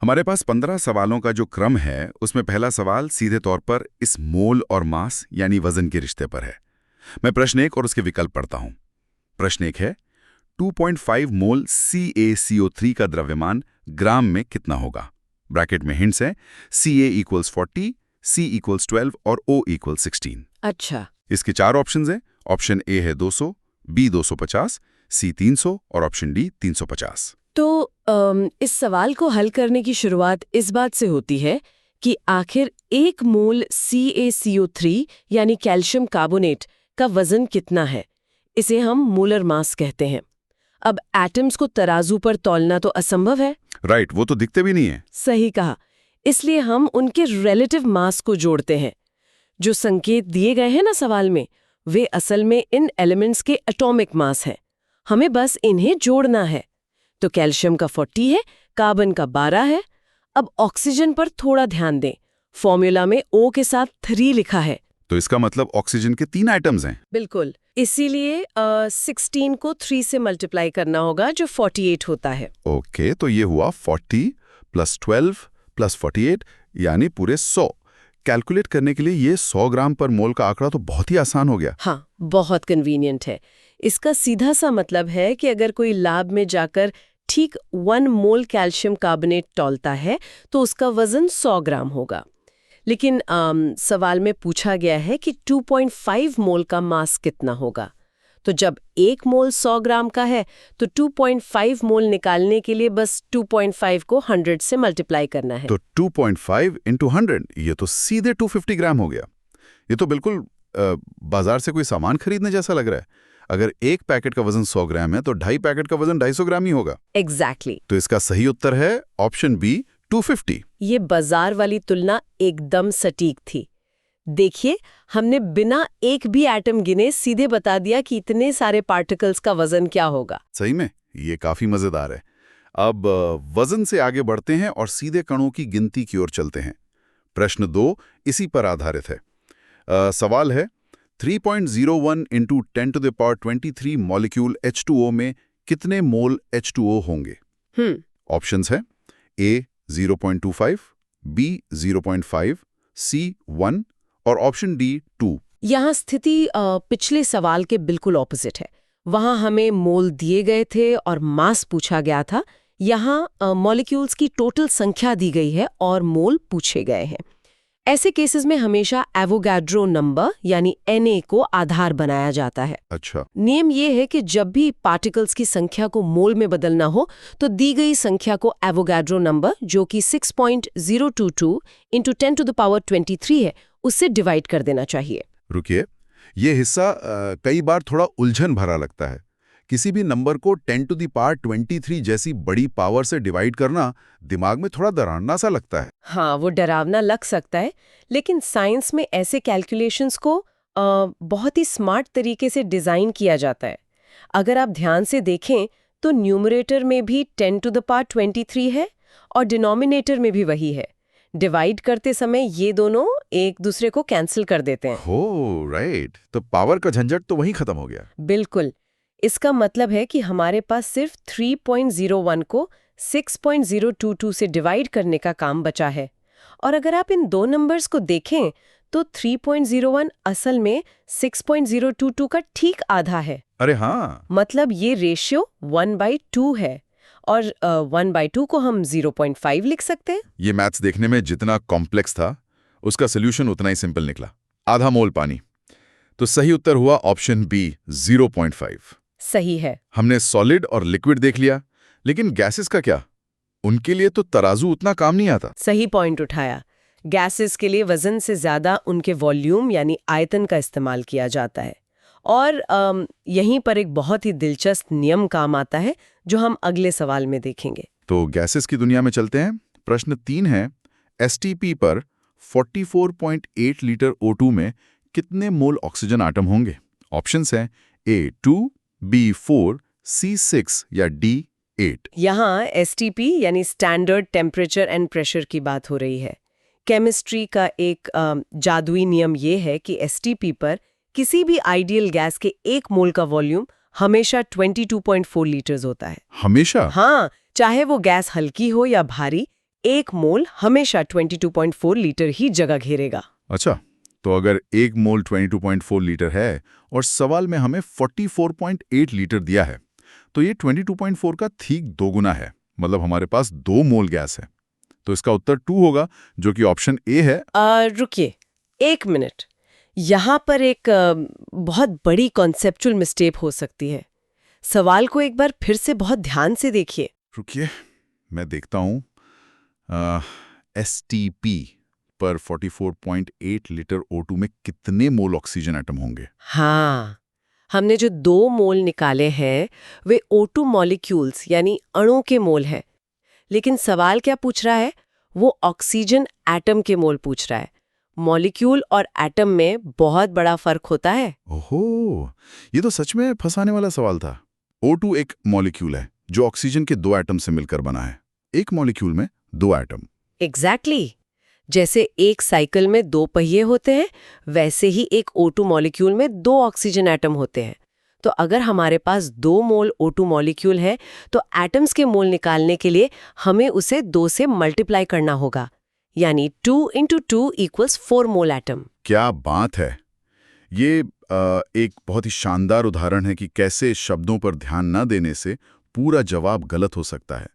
हमारे पास 15 सवालों का जो क्रम है उसमें पहला सवाल सीधे तौर पर इस मोल और मास यानी वजन के रिश्ते पर है। मैं प्रश्न 1 और उसके विकल्प पढ़ता हूं। प्रश्न 1 है 2.5 मोल CaCO3 का द्रव्यमान ग्राम में कितना होगा। ब्रैकेट में हिंट्स हैं Ca = 40, C = 12 और O = 16। अच्छा। इसके 4 ऑप्शंस हैं। ऑप्शन ए है 200, बी 250, सी 300 और ऑप्शन डी 350। तो इस सवाल को हल करने की शुरुआत इस बात से होती है कि आखिर 1 मोल CaCO3 यानी कैल्शियम कार्बोनेट का वजन कितना है। इसे हम मोलर मास कहते हैं। अब एटम्स को तराजू पर तौलना तो असंभव है। राइट, वो तो दिखते भी नहीं है। सही कहा। इसलिए हम उनके रिलेटिव मास को जोड़ते हैं। जो संकेत दिए गए हैं ना सवाल में, वे असल में इन एलिमेंट्स के एटॉमिक मास हैं। हमें बस इन्हें जोड़ना है। तो कैल्शियम का 40 है, कार्बन का 12 है। अब ऑक्सीजन पर थोड़ा ध्यान दें। फॉर्मूला में O के साथ 3 लिखा है। तो इसका मतलब ऑक्सीजन के 3 आइटम्स हैं। बिल्कुल। इसीलिए 16 को 3 से मल्टीप्लाई करना होगा जो 48 होता है। ओके, तो ये हुआ 40 + 12 + 48 यानी पूरे 100। कैलकुलेट करने के लिए ये 100 ग्राम पर मोल का आंकड़ा तो बहुत ही आसान हो गया। हाँ, बहुत कन्वीनियंट है। इसका सीधा सा मतलब है कि अगर कोई लैब में जाकर ठीक 1 मोल कैल्शियम कार्बोनेट तौलता है तो उसका वजन 100 ग्राम होगा। लेकिन सवाल में पूछा गया है कि 2.5 मोल का मास कितना होगा। तो जब 1 मोल 100 ग्राम का है तो 2.5 मोल निकालने के लिए बस 2.5 को 100 से मल्टीप्लाई करना है। तो 2.5 × 100 ये तो सीधे 250 ग्राम हो गया। ये तो बिल्कुल बाजार से कोई सामान खरीदने जैसा लग रहा है। अगर एक पैकेट का वजन 100 ग्राम है तो 2.5 पैकेट का वजन 250 ग्राम ही होगा। एग्जैक्टली। तो इसका सही उत्तर है ऑप्शन बी 250। ये बाजार वाली तुलना एकदम सटीक थी। देखिए, हमने बिना एक भी एटम गिने सीधे बता दिया कि इतने सारे पार्टिकल्स का वजन क्या होगा। सही में ये काफी मजेदार है। अब वजन से आगे बढ़ते हैं और सीधे कणों की गिनती की ओर चलते हैं। प्रश्न 2 इसी पर आधारित है। सवाल है 3.01 × 10⁻23 मॉलिक्यूल H2O में कितने मोल H2O होंगे। ऑप्शंस है ए 0.25, बी 0.5, सी 1 और ऑप्शन डी 2। यहाँ स्थिति पिछले सवाल के बिल्कुल ऑपोजिट है। वहाँ हमें मोल दिए गए थे और मास पूछा गया था। यहाँ मॉलिक्यूल्स की टोटल संख्या दी गई है और मोल पूछे गए हैं। ऐसे केसेस में हमेशा एवोगाड्रो नंबर यानी Na को आधार बनाया जाता है। अच्छा। नियम ये है कि जब भी पार्टिकल्स की संख्या को मोल में बदलना हो तो दी गई संख्या को एवोगाड्रो नंबर, जो कि 6.022 × 10⁻23 है, उससे डिवाइड कर देना चाहिए। रुकिए, ये हिस्सा कई बार थोड़ा उलझन भरा लगता है। किसी भी नंबर को 10⁻23 जैसी बड़ी पावर से डिवाइड करना दिमाग में थोड़ा डरावना सा लगता है। हाँ, वो डरावना लग सकता है, लेकिन साइंस में ऐसे कैलकुलेशंस को बहुत ही स्मार्ट तरीके से डिज़ाइन किया जाता है। अगर आप ध्यान से देखें तो न्यूमरेटर में भी 10⁻23 है और डिनोमिनेटर में भी वही है। डिवाइड करते समय ये दोनों एक दूसरे को कैंसिल कर देते हैं। हो राइट, तो पावर का झंझट तो वहीं खत्म हो गया। बिल्कुल। इसका मतलब है कि हमारे पास सिर्फ 3.01 को 6.022 से डिवाइड करने का काम बचा है। और अगर आप इन दो नंबर्स को देखें तो 3.01 असल में 6.022 का ठीक आधा है। अरे हाँ, मतलब ये रेशियो 1/2 है और 1/2 को हम 0.5 लिख सकते हैं। ये मैथ्स देखने में जितना कॉम्प्लेक्स था उसका सोल्यूशन उतना ही सिंपल निकला। आधा मोल पानी। तो सही उत्तर हुआ ऑप्शन बी 0.5। सही है। हमने सॉलिड और लिक्विड देख लिया, लेकिन गैसेस का क्या? उनके लिए तो तराजू उतना काम नहीं आता। सही पॉइंट उठाया। गैसेस के लिए वजन से ज्यादा उनके वॉल्यूम यानी आयतन का इस्तेमाल किया जाता है। और यहीं पर एक बहुत ही दिलचस्प नियम काम आता है जो हम अगले सवाल में देखेंगे। तो गैसेस की दुनिया में चलते हैं। प्रश्न 3 है STP पर 44.8 लीटर O2 में कितने मोल ऑक्सीजन आटम होंगे। ऑप्शंस हैं A2, B4, C6 या D8। यहाँ STP यानी स्टैंडर्ड टेम्परेचर एंड प्रेशर की बात हो रही है। केमिस्ट्री का एक जादुई नियम ये है कि STP पर किसी भी आइडियल गैस के 1 मोल का वॉल्यूम हमेशा 22.4 लीटर्स होता है। हमेशा? हाँ, चाहे वो गैस हल्की हो या भारी, 1 मोल हमेशा 22.4 लीटर ही जगह घेरेगा। अच्छा, तो अगर 1 मोल 22.4 लीटर है और सवाल में हमें 44.8 लीटर दिया है, तो ये 22.4 का ठीक दोगुना है। मतलब हमारे पास 2 मोल गैस है। तो इसका उत्तर 2 होगा, जो कि ऑप्शन ए है। रुकिए 1 मिनट। यहाँ पर एक बहुत बड़ी कॉन्सेप्चुअल मिस्टेक हो सकती है। सवाल को एक बार फिर से बहुत ध्यान से देखिए। रुकिए, मैं देखता हूँ। STP पर 44.8 लीटर O2 में कितने मोल ऑक्सीजन एटम होंगे? हाँ, हमने जो 2 मोल निकाले हैं वे O2 मॉलिक्यूल्स यानी अणु के मोल हैं। लेकिन सवाल क्या पूछ रहा है? वो ऑक्सीजन एटम के मोल पूछ रहा है। मॉलिक्यूल और एटम में बहुत बड़ा फर्क होता है। ओहो, ये तो सच में फंसाने वाला सवाल था। O2 एक मॉलिक्यूल है जो ऑक्सीजन के 2 एटम से मिलकर बना है। एक मॉलिक्यूल में 2 एटम। एग्जैक्टली जैसे एक साइकिल में 2 पहिए होते हैं, वैसे ही एक O2 मॉलिक्यूल में 2 ऑक्सीजन एटम होते हैं। तो अगर हमारे पास 2 मोल O2 मॉलिक्यूल है, तो एटम्स के मोल निकालने के लिए हमें उसे 2 से मल्टीप्लाई करना होगा, यानी 2 × 2 = 4 मोल एटम। क्या बात है! ये एक बहुत ही शानदार उदाहरण है कि कैसे शब्दों पर ध्यान न देने से पूरा जवाब गलत हो सकता है।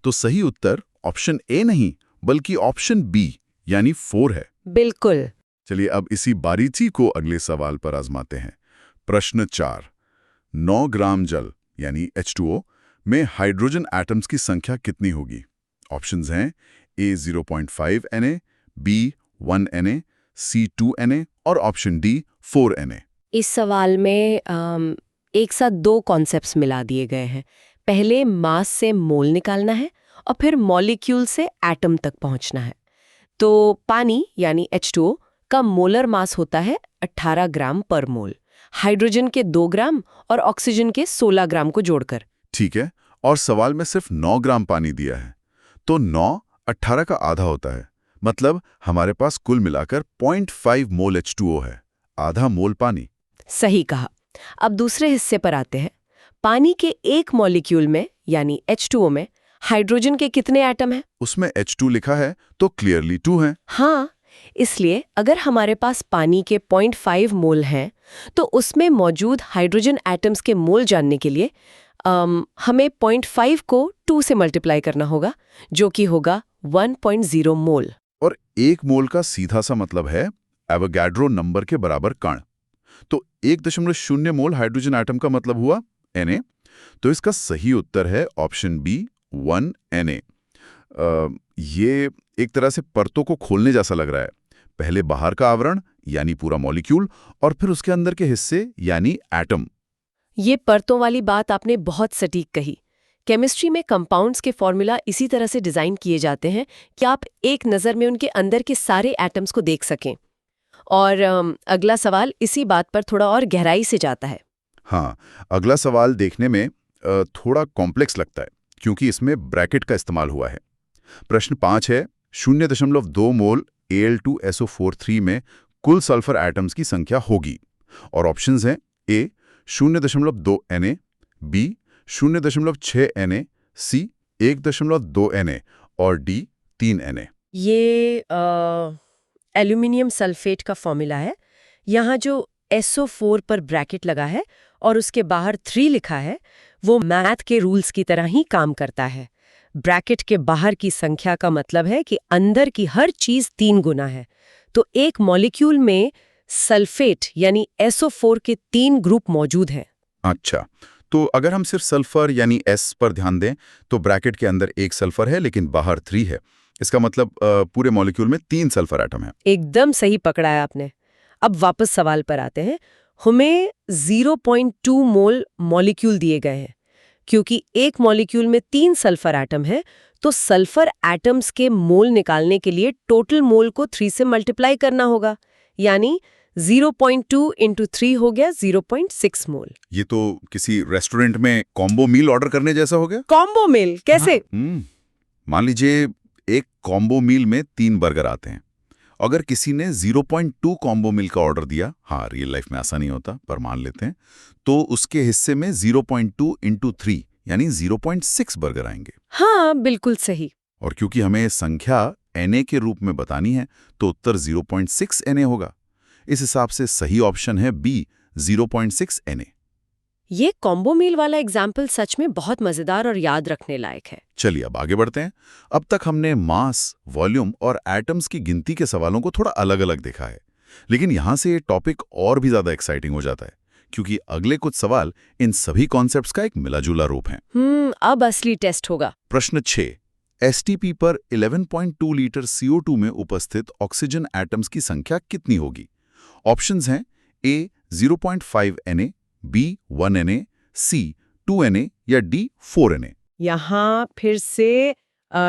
तो सही उत्तर ऑप्शन ए नहीं, बल्कि ऑप्शन बी यानी 4 है। बिल्कुल। चलिए अब इसी बारीकी को अगले सवाल पर आजमाते हैं। प्रश्न 4। 9 ग्राम जल यानी H2O में हाइड्रोजन एटम्स की संख्या कितनी होगी? ऑप्शंस हैं ए 0.5 Na, बी 1 Na, सी 2 Na और ऑप्शन डी 4 Na। इस सवाल में एक साथ 2 कॉन्सेप्ट्स मिला दिए गए हैं। पहले मास से मोल निकालना है और फिर मॉलिक्यूल से एटम तक पहुंचना है। तो पानी यानी H2O का मोलर मास होता है 18 ग्राम पर मोल, हाइड्रोजन के 2 ग्राम और ऑक्सीजन के 16 ग्राम को जोड़कर। ठीक है, और सवाल में सिर्फ 9 ग्राम पानी दिया है, तो 9 18 का आधा होता है। मतलब हमारे पास कुल मिलाकर 0.5 मोल H2O है, आधा मोल पानी। सही कहा। अब दूसरे हिस्से पर आते हैं। पानी के एक मॉलिक्यूल में यानी H2O में हाइड्रोजन के कितने एटम हैं? उसमें H2 लिखा है तो क्लियरली 2 है। हाँ, इसलिए अगर हमारे पास पानी के 0.5 मोल हैं, तो उसमें मौजूद हाइड्रोजन एटम्स के मोल जानने के लिए हमें 0.5 को 2 से मल्टीप्लाई करना होगा, जो कि होगा 1.0 मोल। और 1 मोल का सीधा सा मतलब है एवोगैड्रो नंबर के बराबर कण। तो 1.0 मोल हाइड्रोजन एटम का मतलब हुआ Na। तो इसका सही उत्तर है ऑप्शन बी 1 Na। ये एक तरह से परतों को खोलने जैसा लग रहा है। पहले बाहर का आवरण यानी पूरा मॉलिक्यूल और फिर उसके अंदर के हिस्से यानी एटम। ये परतों वाली बात आपने बहुत सटीक कही। केमिस्ट्री में कंपाउंड्स के फॉर्मूला इसी तरह से डिजाइन किए जाते हैं कि आप एक नज़र में उनके अंदर के सारे एटम्स को देख सकें। और अगला सवाल इसी बात पर थोड़ा और गहराई से जाता है। हाँ, अगला सवाल देखने में थोड़ा कॉम्प्लेक्स लगता है क्योंकि इसमें ब्रैकेट का इस्तेमाल हुआ है। प्रश्न 5 है 0.2 मोल Al2SO43 में कुल सल्फर एटम्स की संख्या होगी और ऑप्शंस हैं ए 0.2 Na, बी 0.6 Na, सी 1.2 Na और डी 3 Na। ये एल्यूमिनियम सल्फेट का फॉर्मूला है। यहाँ जो SO4 पर ब्रैकेट लगा है और उसके बाहर 3 लिखा है, वो मैथ के रूल्स की तरह ही काम करता है। ब्रैकेट के बाहर की संख्या का मतलब है कि अंदर की हर चीज 3 गुना है। तो एक मॉलिक्यूल में सल्फेट यानी SO4 के 3 ग्रुप मौजूद हैं। अच्छा, तो अगर हम सिर्फ सल्फर यानी S पर ध्यान दें तो ब्रैकेट के अंदर एक सल्फर है लेकिन बाहर 3 है। इसका मतलब पूरे मॉलिक्यूल में 3 सल्फर एटम है। एकदम सही पकड़ा है आपने। अब वापस सवाल पर आते हैं। हमें 0.2 मोल मॉलिक्यूल दिए गए हैं। क्योंकि एक मॉलिक्यूल में 3 सल्फर एटम है, तो सल्फर एटम्स के मोल निकालने के लिए टोटल मोल को 3 से मल्टीप्लाई करना होगा, यानी 0.2 × 3 हो गया 0.6 मोल। ये तो किसी रेस्टोरेंट में कॉम्बो मील ऑर्डर करने जैसा हो गया। कॉम्बो मील कैसे? मान लीजिए एक कॉम्बो मील में 3 बर्गर आते हैं। अगर किसी ने 0.2 कॉम्बो मील का ऑर्डर दिया, हाँ रियल लाइफ में ऐसा नहीं होता पर मान लेते हैं, तो उसके हिस्से में 0.2 × 3 यानी 0.6 बर्गर आएंगे। हाँ बिल्कुल सही। और क्योंकि हमें संख्या Na के रूप में बतानी है तो उत्तर 0.6 Na होगा। इस हिसाब से सही ऑप्शन है बी, 0.6 Na। ये कॉम्बो मील वाला एग्जाम्पल सच में बहुत मजेदार और याद रखने लायक है। चलिए अब आगे बढ़ते हैं। अब तक हमने मास, वॉल्यूम और एटम्स की गिनती के सवालों को थोड़ा अलग-अलग देखा है, लेकिन यहाँ से ये टॉपिक और भी ज्यादा एक्साइटिंग हो जाता है, क्योंकि अगले कुछ सवाल इन सभी कॉन्सेप्ट्स का एक मिला-जुला रूप है। अब असली टेस्ट होगा। प्रश्न 6, एसटीपी पर 11.2 लीटर CO2 में उपस्थित ऑक्सीजन एटम्स की संख्या कितनी होगी? ऑप्शंस हैं ए 0.5 Na, बी 1 Na, सी 2 Na या डी 4 Na। यहाँ फिर से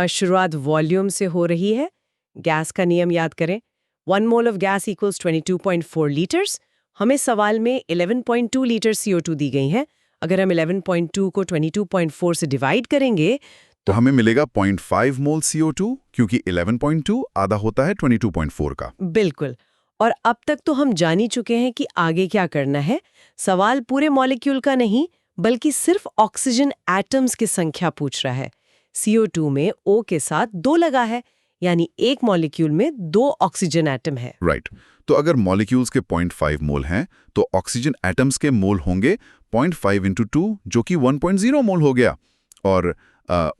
शुरुआत वॉल्यूम से हो रही है। गैस का नियम याद करें, 1 mole of gas equals 22.4 litres. हमें सवाल में 11.2 लीटर CO2 दी गई है। अगर हम 11.2 को 22.4 से डिवाइड करेंगे तो हमें मिलेगा 0.5 मोल CO2, क्योंकि 11.2 आधा होता है 22.4 का। बिल्कुल। और अब तक तो हम जान ही चुके हैं कि आगे क्या करना है। सवाल पूरे मॉलिक्यूल का नहीं, बल्कि सिर्फ ऑक्सीजन एटम्स की संख्या पूछ रहा है। CO2 में O के साथ 2 लगा है, यानी एक मॉलिक्यूल में 2 ऑक्सीजन एटम है। राइट। तो अगर मॉलिक्यूल्स के 0.5 मोल हैं, तो ऑक्सीजन एटम्स के मोल होंगे 0.5 × 2, जो कि 1.0 मोल हो गया। और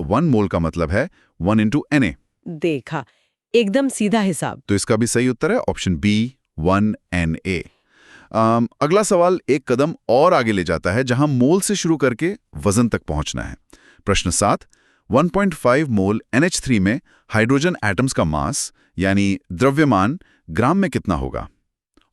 1 मोल का मतलब है 1 × Na। देखा, एकदम सीधा हिसाब। तो इसका भी सही उत्तर है ऑप्शन बी, 1 Na। अगला सवाल एक कदम और आगे ले जाता है, जहां मोल से शुरू करके वजन तक पहुंचना है। प्रश्न 7, 1.5 मोल NH3 में हाइड्रोजन एटम्स का मास यानी द्रव्यमान ग्राम में कितना होगा?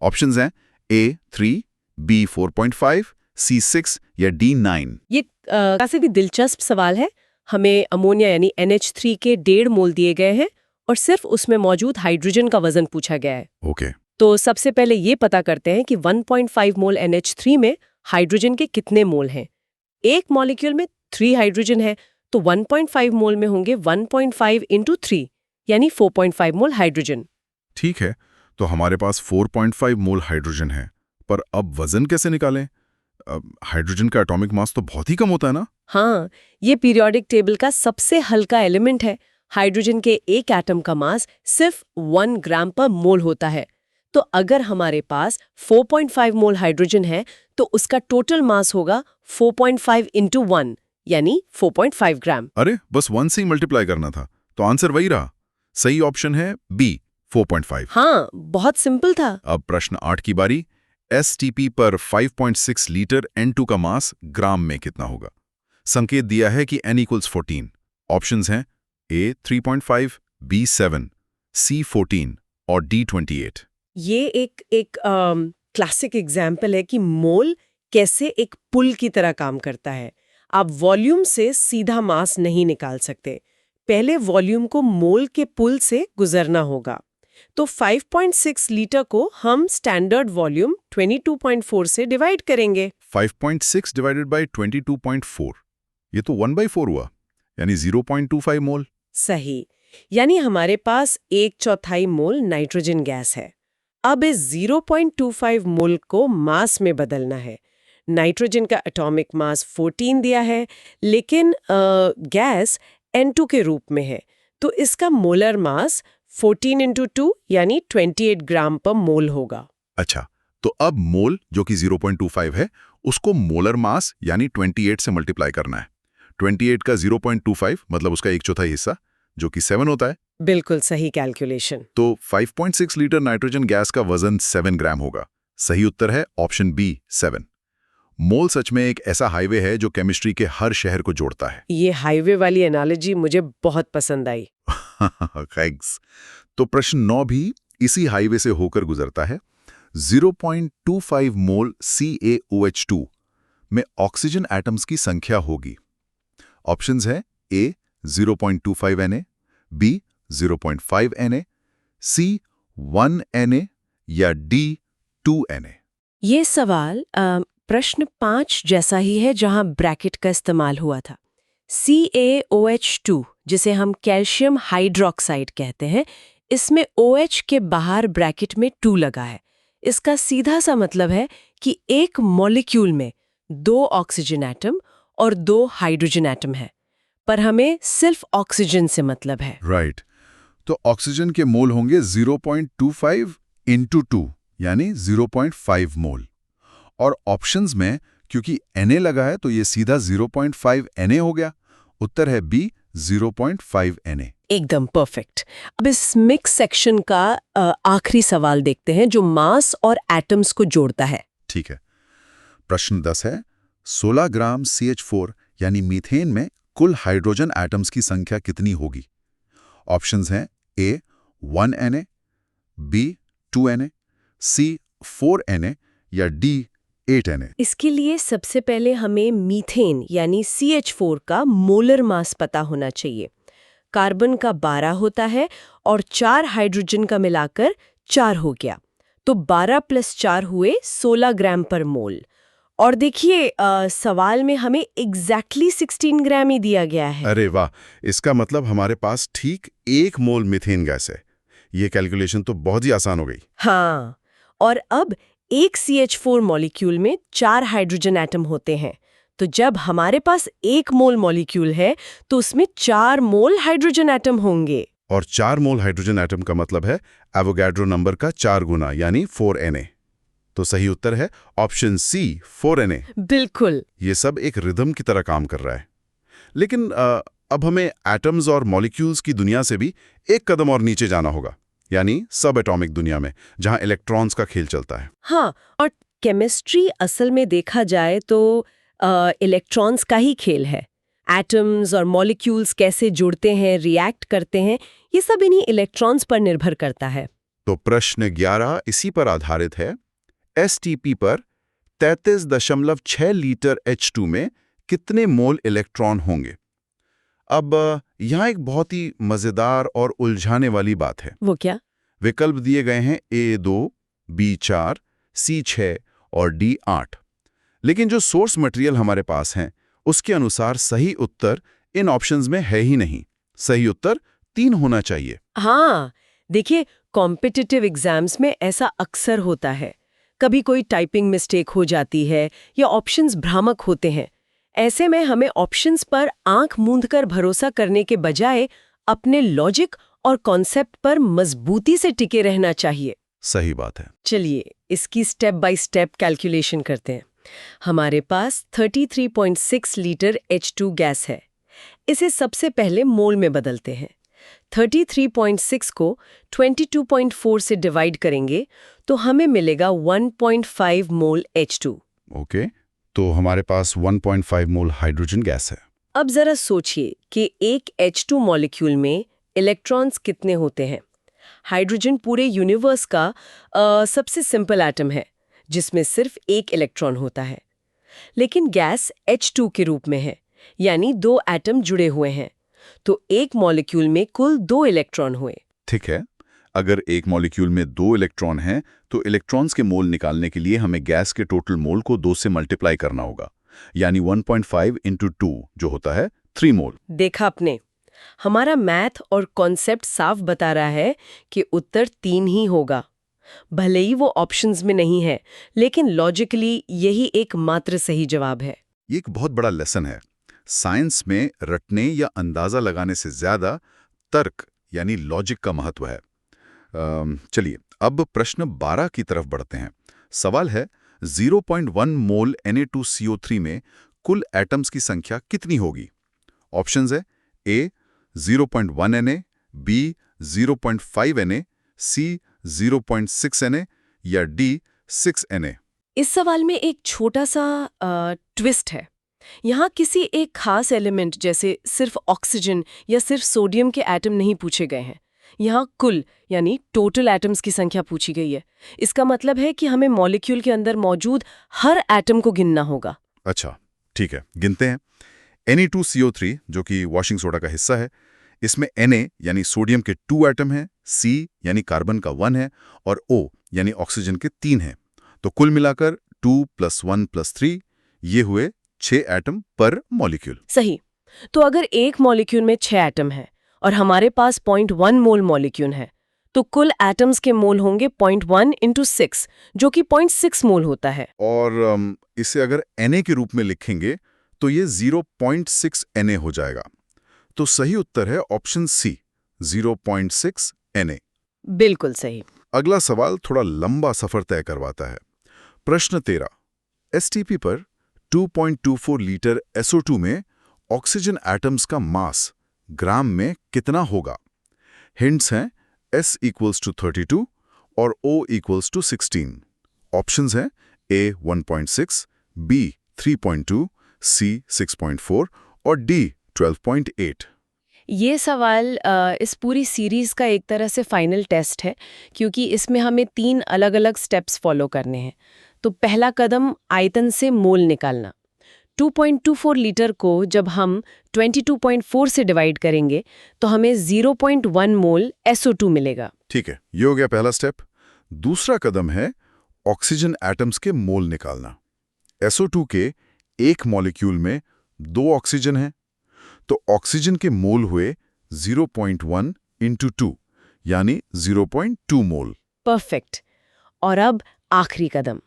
ऑप्शंस हैं A 3, B 4.5, C 6 या D 9। ये काफी भी दिलचस्प सवाल है। हमें अमोनिया यानी NH3 के 1.5 मोल दिए गए हैं और सिर्फ उसमें मौजूद हाइड्रोजन का वजन पूछा गया है। ओके। तो सबसे पहले ये पता करते हैं कि 1.5 मोल NH3 में हाइड्रोजन के कितने मोल हैं। एक मॉलिक्यूल में 3 हाइड्रोजन है, तो 1.5 मोल में होंगे 1.5 × 3, यानी 4.5 मोल हाइड्रोजन। ठीक है, तो हमारे पास 4.5 मोल हाइड्रोजन है, पर अब वजन कैसे निकालें? हाइड्रोजन का एटॉमिक मास तो बहुत ही कम होता है ना? हाँ, ये पीरियोडिक टेबल का सबसे हल्का एलिमेंट है। हाइड्रोजन के एक एटम का मास सिर्फ 1 ग्राम पर मोल होता है। तो अगर हमारे पास 4.5 मोल हाइड्रोजन है, तो उसका टोटल मास होगा 4.5 × 1, यानी 4.5 ग्राम। अरे बस 1 से ही मल्टीप्लाई करना था, तो आंसर वही रहा। सही ऑप्शन है बी, 4.5। हाँ, बहुत सिंपल था। अब प्रश्न 8 की बारी। एसटीपी पर 5.6 लीटर N2 का मास ग्राम में कितना होगा? संकेत दिया है कि N = 14। ऑप्शंस हैं A 3.5, B 7, C 14 और D 28। ये एक क्लासिक एग्जाम्पल है कि मोल कैसे एक पुल की तरह काम करता है। आप वॉल्यूम से सीधा मास नहीं निकाल सकते, पहले वॉल्यूम को मोल के पुल से गुजरना होगा। तो 5.6 लीटर को हम स्टैंडर्ड वॉल्यूम 22.4 से डिवाइड करेंगे। 5.6 डिवाइडेड बाय 22.4, ये तो 1/4 हुआ, यानी 0.25 मोल। सही, यानी हमारे पास 1/4 मोल नाइट्रोजन गैस है। अब इस 0.25 मोल को मास में बदलना है। नाइट्रोजन का एटॉमिक मास 14 दिया है, लेकिन गैस N2 के रूप में है, तो इसका मोलर मास 14 × 2 यानी 28 ग्राम पर मोल होगा। अच्छा, तो अब मोल जो कि 0.25 है, उसको मोलर मास यानी 28 से मल्टीप्लाई करना है। 28 का 0.25 मतलब उसका 1/4 हिस्सा, जो कि 7 होता है। बिल्कुल सही कैलकुलेशन। तो 5.6 लीटर नाइट्रोजन गैस का वजन 7 ग्राम होगा। सही उत्तर है ऑप्शन बी, 7। मोल सच में एक ऐसा हाईवे है जो केमिस्ट्री के हर शहर को जोड़ता है। ये हाईवे वाली एनालॉजी मुझे बहुत पसंद आई। थैंक्स। तो प्रश्न 9 भी इसी हाईवे से होकर गुजरता है। 0.25 मोल CaOH2 में ऑक्सीजन एटम्स की संख्या होगी। ऑप्शंस है A 0.25 Na, B 0.5 Na, C 1 Na या D 2 Na। ये सवाल प्रश्न 5 जैसा ही है, जहां ब्रैकेट का इस्तेमाल हुआ था। CaOH2, जिसे हम कैल्शियम हाइड्रोक्साइड कहते हैं, इसमें OH के बाहर ब्रैकेट में 2 लगा है। इसका सीधा सा मतलब है कि एक मॉलिक्यूल में 2 ऑक्सीजन एटम और 2 हाइड्रोजन एटम है। पर हमें सिर्फ ऑक्सीजन से मतलब है। राइट। तो ऑक्सीजन के मोल होंगे 0.25 इंटू 2 यानी 0.5 मोल। और ऑप्शंस में क्योंकि Na लगा है तो ये सीधा 0.5 Na हो गया। उत्तर है बी 0.5 Na। एकदम परफेक्ट। अब इस मिक्स सेक्शन का आखिरी सवाल देखते हैं जो मास और एटम्स को जोड़ता है। ठीक है। प्रश्न 10 है 16 ग्राम CH4 यानी मीथेन में कुल हाइड्रोजन एटम्स की संख्या कितनी होगी? ऑप्शंस हैं ए 1 Na, बी 2 Na, सी 4 Na या डी 8 Na। इसके लिए सबसे पहले हमें मीथेन यानी CH4 का मोलर मास पता होना चाहिए। कार्बन का 12 होता है और 4 हाइड्रोजन का मिलाकर 4 हो गया, तो 12 + 4 हुए 16 ग्राम पर मोल। और देखिए सवाल में हमें एग्जैक्टली 16 ग्राम ही दिया गया है। अरे वाह, इसका मतलब हमारे पास ठीक 1 मोल मीथेन गैस है। ये कैलकुलेशन तो बहुत ही आसान हो गई। हाँ, और अब एक CH4 मॉलिक्यूल में 4 हाइड्रोजन एटम होते हैं, तो जब हमारे पास 1 मोल मॉलिक्यूल है तो उसमें 4 मोल हाइड्रोजन एटम होंगे। और 4 मोल हाइड्रोजन एटम का मतलब है एवोगाड्रो नंबर का 4 गुना यानी 4 Na। तो सही उत्तर है ऑप्शन सी 4 Na। बिल्कुल। ये सब एक रिदम की तरह काम कर रहा है। लेकिन अब हमें एटम्स और मॉलिक्यूल्स की दुनिया से भी एक कदम और नीचे जाना होगा, यानी सब एटॉमिक दुनिया में, जहां इलेक्ट्रॉन्स का खेल चलता है। हाँ, और केमिस्ट्री असल में देखा जाए तो इलेक्ट्रॉन्स का ही खेल है। एटम्स और मॉलिक्यूल्स कैसे जुड़ते हैं, रिएक्ट करते हैं, ये सब इन्हीं इलेक्ट्रॉन्स पर निर्भर करता है। तो प्रश्न 11 इसी पर आधारित है। STP पर 33.6 लीटर H2 में कितने मोल इलेक्ट्रॉन होंगे? अब यहाँ एक बहुत ही मजेदार और उलझाने वाली बात है। वो क्या? विकल्प दिए गए हैं A2, B4, C6 और D8। लेकिन जो सोर्स मटेरियल हमारे पास हैं, उसके अनुसार सही उत्तर इन ऑप्शंस में है ही नहीं। सही उत्तर 3 होना चाहिए। हाँ, देखिए कॉम्पिटिटिव एग्जाम्स में ऐसा अक्सर होता है। कभी कोई टाइपिंग मिस्टेक हो जाती है या ऑप्शंस भ्रामक होते हैं। ऐसे में हमें ऑप्शंस पर आंख मूंदकर भरोसा करने के बजाय अपने लॉजिक और कॉन्सेप्ट पर मजबूती से टिके रहना चाहिए। सही बात है। चलिए इसकी स्टेप बाय स्टेप कैलकुलेशन करते हैं। हमारे पास 33.6 लीटर H2 गैस है। इसे सबसे पहले मोल में बदलते हैं। 33.6 को 22.4 से डिवाइड करेंगे तो हमें मिलेगा 1.5 मोल H2। ओके, तो हमारे पास 1.5 मोल हाइड्रोजन गैस है। अब जरा सोचिए कि एक H2 मॉलिक्यूल में इलेक्ट्रॉन्स कितने होते हैं। हाइड्रोजन पूरे यूनिवर्स का सबसे सिंपल एटम है जिसमें सिर्फ एक इलेक्ट्रॉन होता है, लेकिन गैस H2 के रूप में है, यानी 2 एटम जुड़े हुए हैं, तो एक मॉलिक्यूल में कुल 2 इलेक्ट्रॉन हुए। ठीक है, अगर एक मॉलिक्यूल में 2 इलेक्ट्रॉन हैं, तो इलेक्ट्रॉन्स के मोल निकालने के लिए हमें गैस के टोटल मोल को 2 से मल्टीप्लाई करना होगा, यानी 1.5 इंटू 2 जो होता है 3 मोल। देखा आपने, हमारा मैथ और कॉन्सेप्ट साफ बता रहा है कि उत्तर 3 ही होगा। भले ही वो ऑप्शंस में नहीं है, लेकिन लॉजिकली यही एकमात्र सही जवाब है। ये एक बहुत बड़ा लेसन है। साइंस में रटने या अंदाजा लगाने से ज्यादा तर्क यानी लॉजिक का महत्व है। चलिए अब प्रश्न 12 की तरफ बढ़ते हैं। सवाल है 0.1 मोल Na2CO3 में कुल एटम्स की संख्या कितनी होगी? ऑप्शंस है ए 0.1 Na, बी 0.5 Na, सी 0.6 Na या डी 6 Na। इस सवाल में एक छोटा सा ट्विस्ट है। यहाँ किसी एक खास एलिमेंट जैसे सिर्फ ऑक्सीजन या सिर्फ सोडियम के एटम नहीं पूछे गए हैं। यहाँ कुल यानी टोटल एटम्स की संख्या पूछी गई है। इसका मतलब है कि हमें मॉलिक्यूल के अंदर मौजूद हर एटम को गिनना होगा। अच्छा, ठीक है, गिनते हैं। Na2CO3 जो कि वॉशिंग सोडा का हिस्सा है, इसमें Na यानी सोडियम के 2 एटम हैं, C यानी कार्बन का 1 है और O यानी ऑक्सीजन के 3 हैं। तो कुल मिलाकर 2 + 1 + 3 ये हुए 6 एटम पर मॉलिक्यूल। सही। तो अगर एक मॉलिक्यूल में 6 एटम है और हमारे पास 0.1 मोल मॉलिक्यूल है, तो कुल एटम्स के मोल होंगे 0.1 × 6 जो कि 0.6 मोल होता है। और इसे अगर Na के रूप में लिखेंगे तो ये 0.6 Na हो जाएगा। तो सही उत्तर है ऑप्शन सी 0.6 Na। बिल्कुल सही। अगला सवाल थोड़ा लंबा सफर तय करवाता है। प्रश्न 13। एसटीपी पर 2.24 लीटर SO2 में ऑक्सीजन एटम्स का मास ग्राम में कितना होगा? हिंट्स हैं S = 32 और O = 16। ऑप्शंस हैं A 1.6, B 3.2, C 6.4 और D 12.8। ये सवाल इस पूरी सीरीज का एक तरह से फाइनल टेस्ट है, क्योंकि इसमें हमें 3 अलग-अलग स्टेप्स फॉलो करने हैं। तो पहला कदम आयतन से मोल निकालना। 2.24 लीटर को जब हम 22.4 से डिवाइड करेंगे तो हमें 0.1 मोल SO2 मिलेगा। ठीक है, ये हो गया पहला स्टेप। दूसरा कदम है ऑक्सीजन एटम्स के मोल निकालना। SO2 के एक मॉलिक्यूल में 2 ऑक्सीजन हैं, तो ऑक्सीजन के मोल हुए 0.1 × 2 यानी 0.2 मोल। परफेक्ट। और अब आखिरी कदम,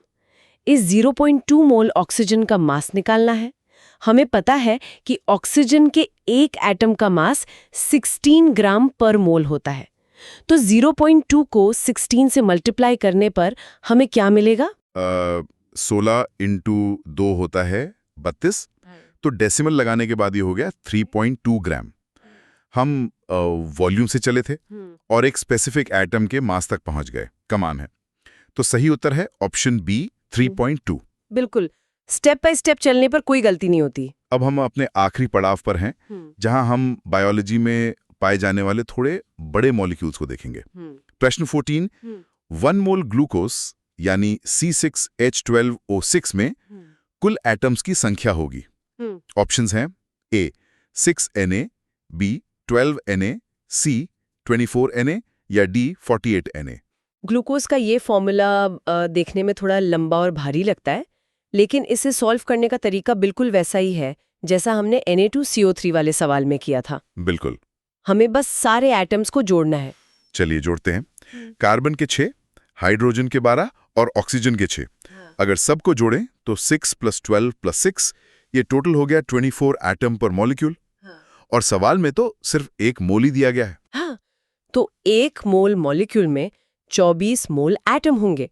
इस 0.2 मोल ऑक्सीजन का मास निकालना है। हमें पता है कि ऑक्सीजन के एक एटम का मास 16 ग्राम पर मोल होता है। तो 0.2 को 16 से मल्टीप्लाई करने पर हमें क्या मिलेगा? 16 × 2 होता है 32, तो डेसिमल लगाने के बाद ये हो गया 3.2 ग्राम। हम वॉल्यूम से चले थे और एक स्पेसिफिक एटम के मास तक पहुंच गए। कमान है। तो सही उत्तर है ऑप्शन बी 3.2। बिल्कुल, स्टेप बाय स्टेप चलने पर कोई गलती नहीं होती। अब हम अपने आखिरी पड़ाव पर हैं, जहां हम बायोलॉजी में पाए जाने वाले थोड़े बड़े मॉलिक्यूल्स को देखेंगे। प्रश्न 14। 1 मोल ग्लूकोज यानी C6H12O6 में कुल एटम्स की संख्या होगी। ऑप्शंस हैं A 6 Na, B 12 Na, C 24 Na या D 48 Na। ग्लूकोज का ये फॉर्मूला देखने में थोड़ा लंबा और भारी लगता है, लेकिन इसे सॉल्व करने का तरीका बिल्कुल वैसा ही है जैसा हमने Na2CO3 वाले सवाल में किया था। बिल्कुल। हमें बस सारे एटम्स को जोड़ना है। चलिए जोड़ते हैं। कार्बन के 6, हाइड्रोजन के 12 और ऑक्सीजन के 6। अगर सबको जोड़ें तो 6 + 12 + 6, ये टोटल हो गया 24 एटम पर मॉलिक्यूल। और सवाल में तो सिर्फ एक मोल ही दिया गया है। हाँ, तो 1 मोल मॉलिक्यूल में 24 मोल एटम होंगे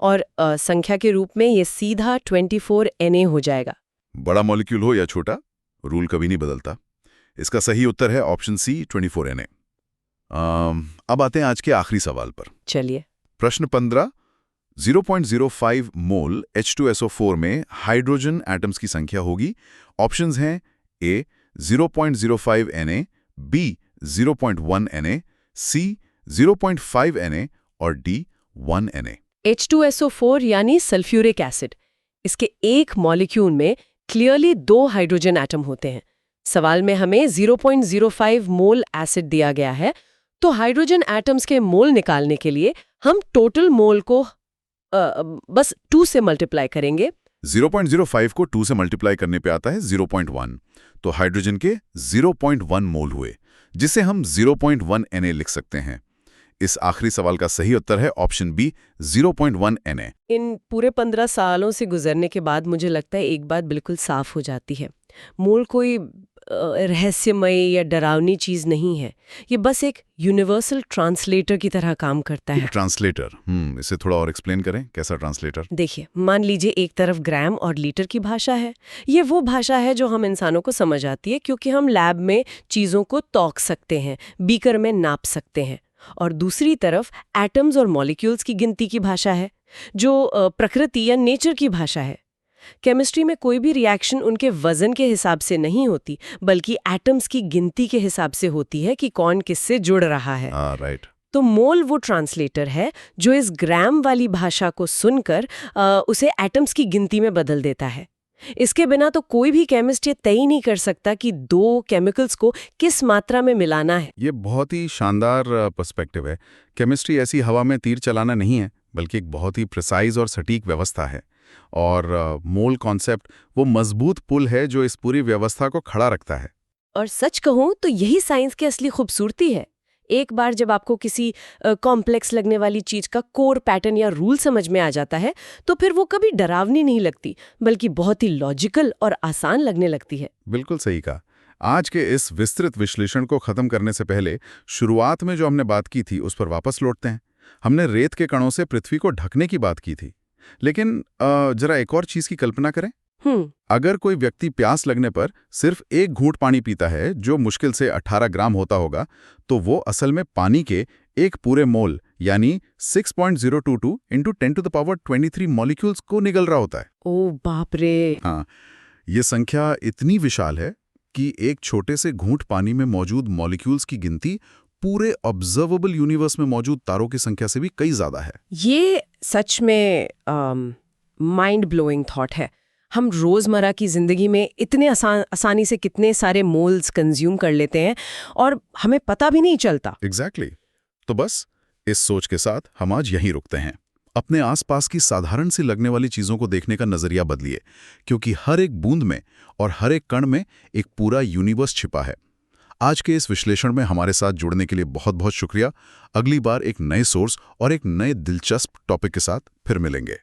और संख्या के रूप में ये सीधा 24 Na हो जाएगा। बड़ा मॉलिक्यूल हो या छोटा, रूल कभी नहीं बदलता। इसका सही उत्तर है ऑप्शन सी 24 Na। अब आते हैं आज के आखिरी सवाल पर। चलिए। प्रश्न 15। 0.05 मोल H2SO4 में हाइड्रोजन एटम्स की संख्या होगी। ऑप्शंस हैं A 0.05 Na, B 0.1 Na, C 0.5 Na और D 1 Na। H2SO4 यानी सल्फ्यूरिक एसिड। इसके एक मॉलिक्यूल में क्लियरली 2 हाइड्रोजन एटम होते हैं। सवाल में हमें 0.05 मोल एसिड दिया गया है, तो हाइड्रोजन एटम्स के मोल निकालने के लिए हम टोटल मोल को बस 2 से मल्टीप्लाई करेंगे। 0.05 को 2 से मल्टीप्लाई करने पे आता है 0.1, तो हाइड्रोजन के 0.1 मोल हुए, जिसे हम 0.1 Na लिख सकते हैं। इस आखिरी सवाल का सही उत्तर है ऑप्शन बी 0.1 Na। इन पूरे 15 सालों से गुजरने के बाद मुझे लगता है एक बात बिल्कुल साफ हो जाती है। मोल कोई रहस्यमय या डरावनी चीज नहीं है। ये बस एक यूनिवर्सल ट्रांसलेटर की तरह काम करता है। ट्रांसलेटर, इसे थोड़ा और एक्सप्लेन करें, कैसा ट्रांसलेटर? देखिए, मान लीजिए एक तरफ ग्राम और लीटर की भाषा है। ये वो भाषा है जो हम इंसानों को समझ आती है, क्योंकि हम लैब में चीजों को तौक सकते हैं, बीकर में नाप सकते हैं। और दूसरी तरफ एटम्स और मॉलिक्यूल्स की गिनती की भाषा है, जो प्रकृति या नेचर की भाषा है। केमिस्ट्री में कोई भी रिएक्शन उनके वजन के हिसाब से नहीं होती, बल्कि एटम्स की गिनती के हिसाब से होती है कि कौन किससे जुड़ रहा है। राइट। तो मोल वो ट्रांसलेटर है जो इस ग्राम वाली भाषा को सुनकर उसे एटम्स की गिनती में बदल देता है। इसके बिना तो कोई भी केमिस्ट ये तय नहीं कर सकता कि 2 केमिकल्स को किस मात्रा में मिलाना है। ये बहुत ही शानदार पर्सपेक्टिव है। केमिस्ट्री ऐसी हवा में तीर चलाना नहीं है, बल्कि एक बहुत ही प्रिसाइज और सटीक व्यवस्था है। और मोल कॉन्सेप्ट वो मजबूत पुल है जो इस पूरी व्यवस्था को खड़ा रखता है। और सच कहूं तो यही साइंस की असली खूबसूरती है। एक बार जब आपको किसी कॉम्प्लेक्स लगने वाली चीज का कोर पैटर्न या रूल समझ में आ जाता है, तो फिर वो कभी डरावनी नहीं लगती, बल्कि बहुत ही लॉजिकल और आसान लगने लगती है। बिल्कुल सही कहा। आज के इस विस्तृत विश्लेषण को खत्म करने से पहले शुरुआत में जो हमने बात की थी उस पर वापस लौटते हैं। हमने रेत के कणों से पृथ्वी को ढकने की बात की थी, लेकिन जरा एक और चीज की कल्पना करें। अगर कोई व्यक्ति प्यास लगने पर सिर्फ एक घूंट पानी पीता है, जो मुश्किल से 18 ग्राम होता होगा, तो वो असल में पानी के एक पूरे मोल यानी 6.022 × 10⁻23 मॉलिक्यूल्स को निगल रहा होता है। ओ बाप रे! हाँ, ये संख्या इतनी विशाल है कि एक छोटे से घूंट पानी में मौजूद मॉलिक्यूल्स की गिनती पूरे ऑब्जर्वेबल यूनिवर्स में मौजूद तारों की संख्या से भी कई ज्यादा है। ये सच में माइंड ब्लोइंग थॉट है। हम रोजमर्रा की जिंदगी में इतने आसानी से कितने सारे मोल्स कंज्यूम कर लेते हैं और हमें पता भी नहीं चलता। एग्जैक्टली। तो बस इस सोच के साथ हम आज यहीं रुकते हैं। अपने आसपास की साधारण सी लगने वाली चीजों को देखने का नजरिया बदलिए, क्योंकि हर एक बूंद में और हर एक कण में एक पूरा यूनिवर्स छिपा है। आज के इस विश्लेषण में हमारे साथ जुड़ने के लिए बहुत बहुत शुक्रिया। अगली बार एक नए सोर्स और एक नए दिलचस्प टॉपिक के साथ फिर मिलेंगे।